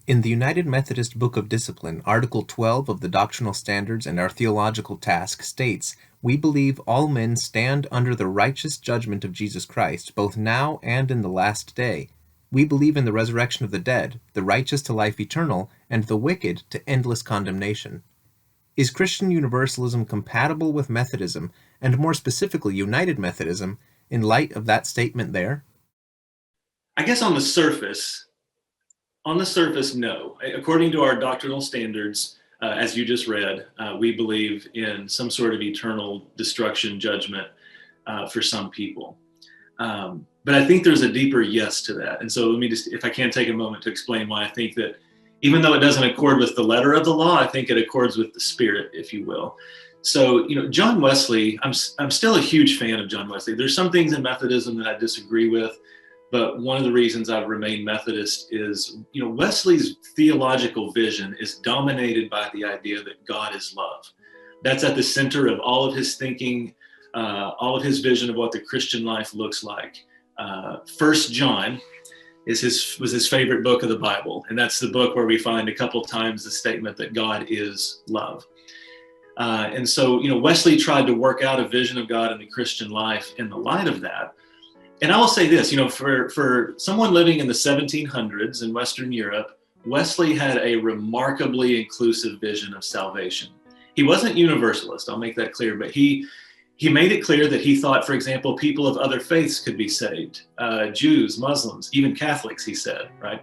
In the United Methodist Book of Discipline, Article 12 of the Doctrinal Standards and Our Theological Task states, "We believe all men stand under the righteous judgment of Jesus Christ, both now and in the last day. We believe in the resurrection of the dead, the righteous to life eternal, and the wicked to endless condemnation." Is Christian Universalism compatible with Methodism, and more specifically United Methodism, in light of that statement there? I guess on the surface, no. According to our doctrinal standards, as you just read, we believe in some sort of eternal destruction judgment for some people. But I think there's a deeper yes to that. And so let me just, if I can take a moment to explain why I think that even though it doesn't accord with the letter of the law, I think it accords with the spirit, if you will. So, John Wesley, I'm still a huge fan of John Wesley. There's some things in Methodism that I disagree with, but one of the reasons I've remained Methodist is, Wesley's theological vision is dominated by the idea that God is love. That's at the center of all of his thinking, all of his vision of what the Christian life looks like. First John was his favorite book of the Bible, and that's the book where we find a couple times the statement that God is love. And so, Wesley tried to work out a vision of God in the Christian life in the light of that. And I will say this, for someone living in the 1700s in Western Europe, Wesley had a remarkably inclusive vision of salvation. He wasn't universalist, I'll make that clear, but he made it clear that he thought, for example, people of other faiths could be saved, Jews, Muslims, even Catholics, he said, right?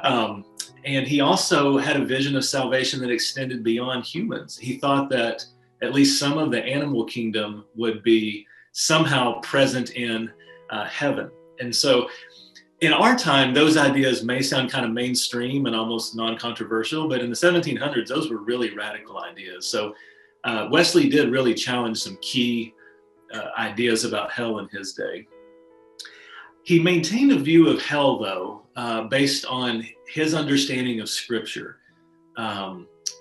And he also had a vision of salvation that extended beyond humans. He thought that at least some of the animal kingdom would be somehow present in heaven. And so in our time, those ideas may sound kind of mainstream and almost non-controversial, but in the 1700s, those were really radical ideas. So Wesley did really challenge some key ideas about hell in his day. He maintained a view of hell, though, based on his understanding of Scripture.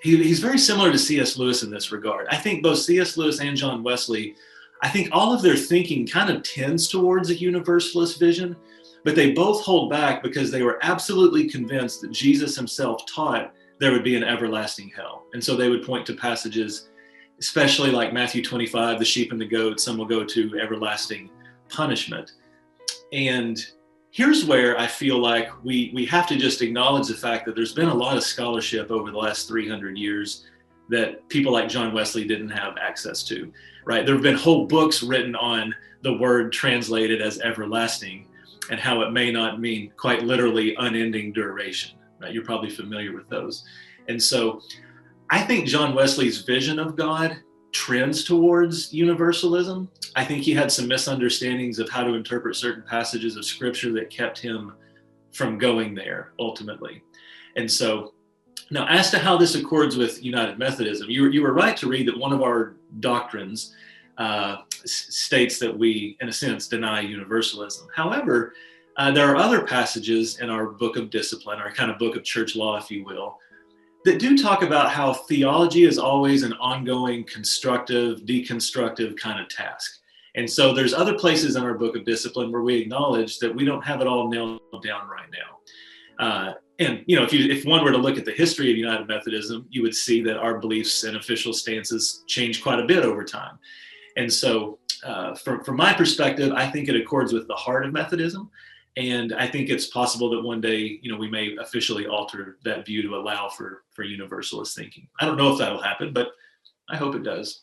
He's very similar to C.S. Lewis in this regard. I think both C.S. Lewis and John Wesley, I think all of their thinking kind of tends towards a universalist vision, but they both hold back because they were absolutely convinced that Jesus himself taught there would be an everlasting hell. And so they would point to passages, especially like Matthew 25, the sheep and the goats, some will go to everlasting punishment. And here's where I feel like we have to just acknowledge the fact that there's been a lot of scholarship over the last 300 years that people like John Wesley didn't have access to, right? There have been whole books written on the word translated as everlasting and how it may not mean quite literally unending duration, right? You're probably familiar with those. And so I think John Wesley's vision of God trends towards universalism. I think he had some misunderstandings of how to interpret certain passages of scripture that kept him from going there ultimately. And so now, as to how this accords with United Methodism, you were right to read that one of our doctrines states that we, in a sense, deny universalism. However, there are other passages in our book of discipline, our kind of book of church law, if you will, that do talk about how theology is always an ongoing, constructive, deconstructive kind of task. And so there's other places in our book of discipline where we acknowledge that we don't have it all nailed down right now. And if one were to look at the history of United Methodism, you would see that our beliefs and official stances change quite a bit over time. And so from my perspective, I think it accords with the heart of Methodism. And I think it's possible that one day, we may officially alter that view to allow for universalist thinking. I don't know if that'll happen, but I hope it does.